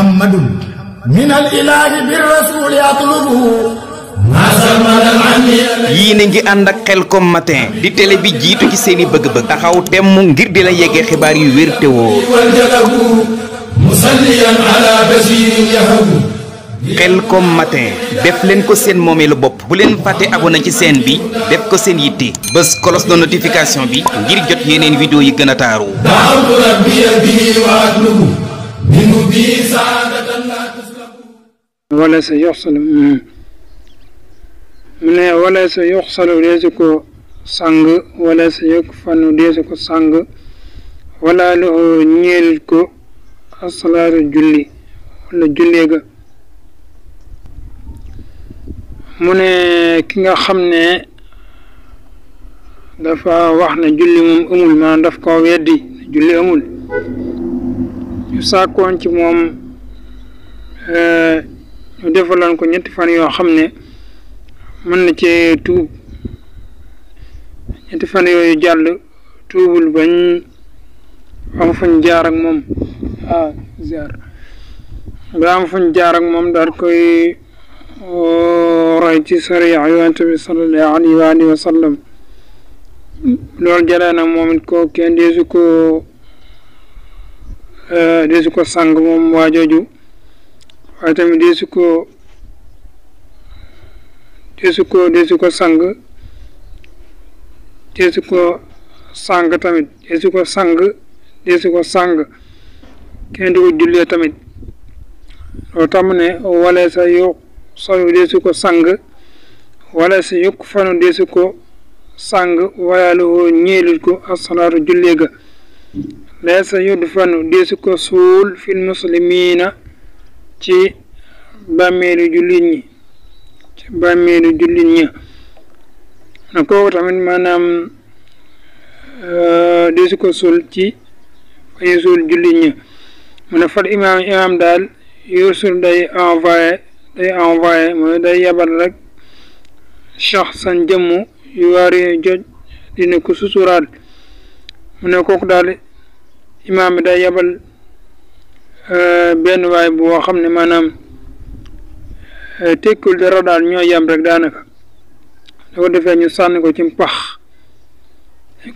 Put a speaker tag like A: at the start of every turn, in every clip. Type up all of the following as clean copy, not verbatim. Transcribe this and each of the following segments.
A: muhammadun min al ilahi bir rasul yatlubu
B: yii ngi ànd ak Khelcom matin di télé bi jiitu ci seeni bëgg-bëgg taxaw temm ngir di la yeggee xibaar yu wér te wóor Khelcom matin def leen ko seen moomeelu bopp bu leen fàtte abonné ci chaîne bi def ko seen yitte bés cloche de notification bi ngir jot yeneen vidéo yi gën a taaru
C: wala sa yoxsalu mu ne wala sa yoxsalu deesu ko sang wala sa yokk fanu deesu ko sang wala loxo ñeel ko asalaatu julli wala jullee ga mu ne ki nga xam ne dafa wax ne julli moom amul maanaam daf ko weddi julli amul ñu sàkkoon ci moom ñu defaloon ko ñetti fan yoo xam ne mën na cee tuub ñetti fan yooyu jàll tuubul bañ am fuñ jaar ak moom ba am fuñ jaar ak moom daal koy roy ci sariya yonent bi sallallahu alayhi wa sallam loolu jëlee nag moom it ko kenn deesu ko sang moom waa jooju waaye tamit deesu ko sang tamit deesu ko sang kenn du ko jullee tamit loolu tam ne wala sa yokk solu deesu ko sang wala sa yokk fanu deesu ko sang wala lu ñeelut ko asalaatu jullee ga lee sa yudd fanu deesu ko suul fil muslimiina ci bàmmeelu jullit ñi na kooku tamit maanaam deesu ko suul ci fa ñu suul jullit ñi mu ne fal imaam daal yursul day envoyé mooy day yabal rek shaxsan jëmm yu waari joj dina ko susuraal mu ne kooku daal imaam bi day yabal benn waay boo xam ne maanaam tekkul dara daal ñoo yem rek daanaka da ko defee ñu sànni ko ci mpax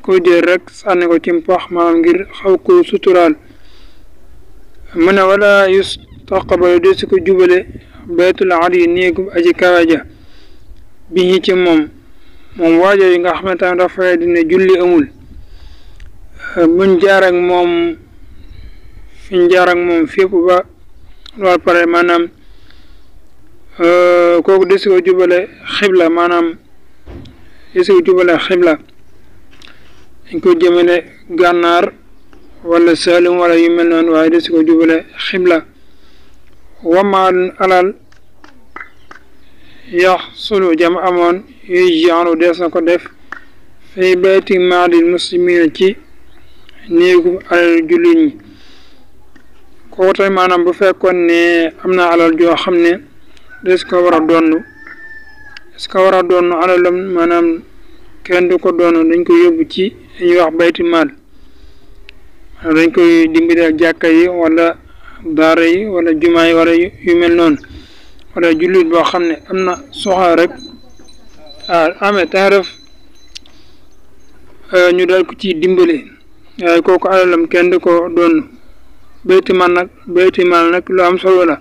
C: ko jël rek sànni ko ci mpax maanaam ngir xaw ko suturaal mu ne wala yustaqbalu de si ko jubale baytul ali néegu aji kawaja bi ñi ci moom waajo yi nga xamante ne dafa dina julli amul buñ jaar ak moom fiñ jaar ak moom fépp ba loolu pare maanaam kooku de si ko jubale xibla maanaam de si ko jubale xibla dañ ko jëmale gànnaar wala Saalum wala yu mel noonu waaye de si ko jubale xibla wamaalun alal yax sulu jam amoon yuy jaanu dees na ko def fay bayti maalil muslimina ci néegu alal jullit ñi kooku tamit maanaam bu fekkoon ne am na alal joo xam ne des ko war a donn alalam maanaam kenn du ko doon dañ ko yóbbu ci dañuy wax bayti maal dañ koy dimbali ak jàkka yi wala daara yi wala jumaa yi wala yu mel noonu wala jullit boo xam ne am na soxla rek amee ta def ñu dal ko ci dimbali waaye kooku alalam kenn du ko doon bayti maal nag lu am solo la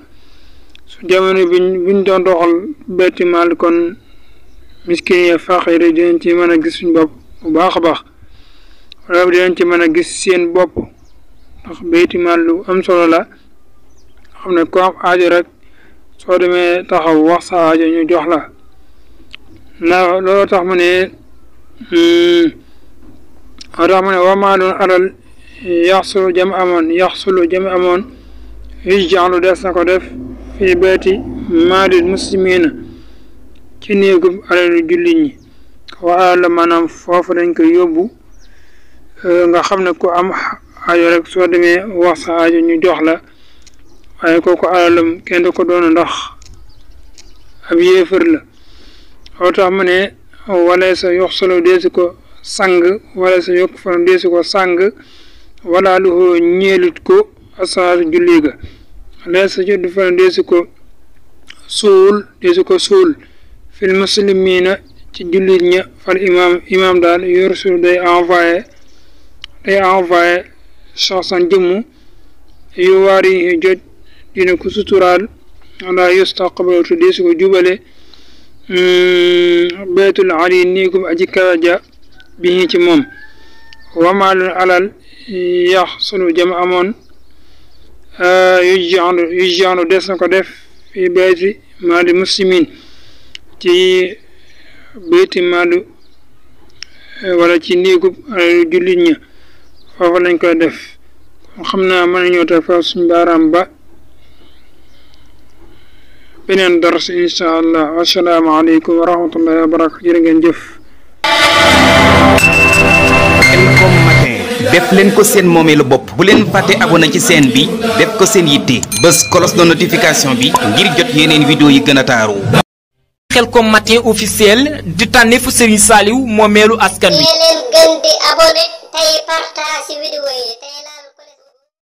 C: su jamono buñ doon doxal bayti maal kon miskin yi faqir yi dinañ ci mën a gis suñu bopp bu baax a baax wala dinañ ci mën a gis seen bopp ndax bayti maal lu am solo la xam ne ko am aajo rek soo demee taxaw wax sa aajo ñu jox la loolu tax mu ne wamaalun alal yaxsulu jam amoon yuy jaxlu des na ko def fii bayti maalil muslimina ci néegub alal jullit ñi wa alal maanaam foofu dañ koy yóbbu nga xam ne ku am aajo rek soo demee wax sa aajo ñu jox la waaye kooku alalam kenn du ko doon ndax ab yéefar la loo tax mu ne wala sa yoxsalo deesu ko sang wala sa yokk fan deesu ko sang wala lu ñeelut ko asalaatu julli ga la sajud fa deesu ko suul fil muslimina ci jullit ña fal imam daal yorsul day envoyé shaxsan jëmm yu waari joj dina ko suturaal ala yustaqbalu te deesu ko jubale baytul ali néegub aji kawaja bi ci moom wamaalul alal yaxsulu jam amoon yujjaanu des na ko def fi bayti maali muslimin ci bayti maalu wala ci néegub alalu jullit ña foofu lañ koy def xam naa mën nañoo te fa suñ baaraam ba beneen dars insha allah assalaamu aleykum wa rahmatullahi wa barakatu jërë ngeen jëf
B: Khelcom matin def leen ko seen moomeelu bopp bu leen fàtte abonné ci chaîne bi def ko seen yitte bës cloche de notification bi ngir jot yeneen vidéo yi gën a taaru
D: Khelcom matin officiel di tànneefu Serigne Saliou moomeelu askan wi
E: leen gën di abonné tey partage vidéo yi